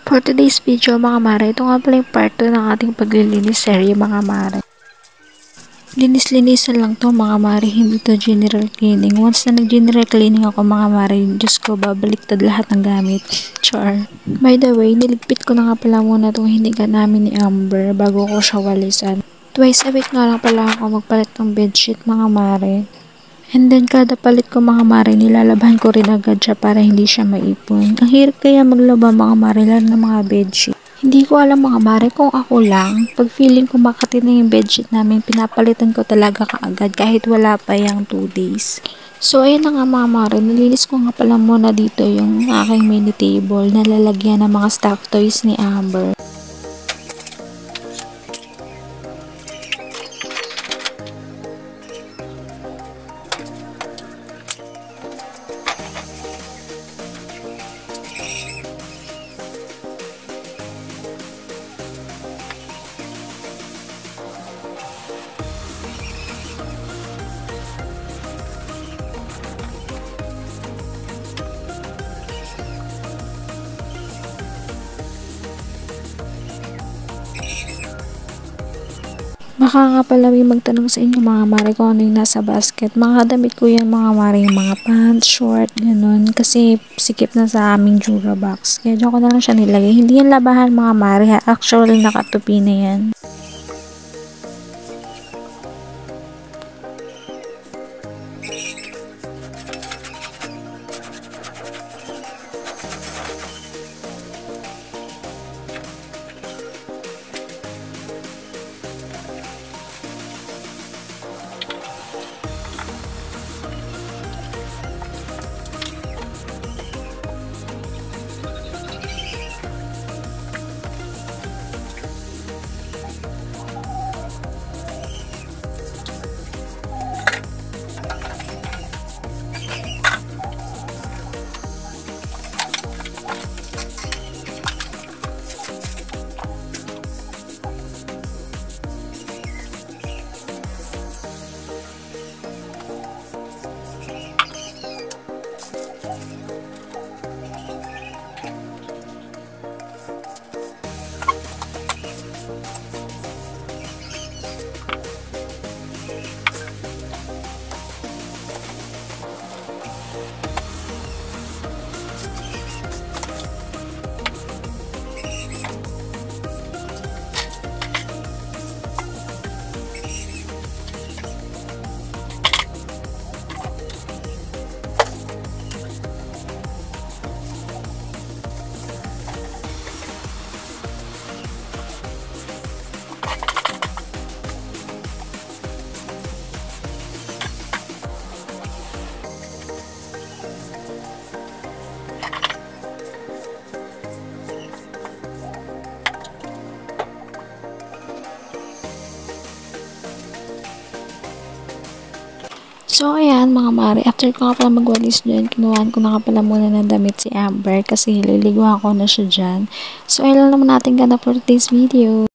For today's video mga mare, ito nga pala yung part 2 ng ating paglilinis serye mga mare. Linis-linisan lang to mga mare, hindi to general cleaning. Once na nag-general cleaning ako mga mare, Diyos ko, babaliktad lahat ng gamit. Char. By the way, niligpit ko na nga pala muna itong hiniga namin ni Amber bago ko siya walisan. Twice a week nga lang pala ako magpalit ng bedsheet mga mare. And then kada palit ko mga mare, nilalabhan ko rin agad siya para hindi siya maipon. Ang hirap kaya maglaba mga mare, lalo ng mga bedsheet. Hindi ko alam mga mare kung ako lang. Pag feeling ko makati na yung bedsheet namin, pinapalitan ko talaga kaagad kahit wala pa yung 2 days. So ayun na nga mga mare, nilinis ko nga pala muna dito yung aking mini table na lalagyan ng mga stuffed toys ni Amber. Baka nga pala may magtanong sa inyo mga mare kung ano yung nasa basket. Mga damit ko yan mga mare, yung mga pants, short, ganun. Kasi sikip na sa aming Jura box. Kaya dyan ko na lang siya nilagay. Hindi yan labahan mga mare ha. Actually nakatupi na yan. So, ayan mga mare, after ko nga pala magwalis dyan, kinuhaan ko na nga pala muna ng damit si Amber kasi liliguan ko na siya dyan. So, ayun lang naman natin gana for today's video.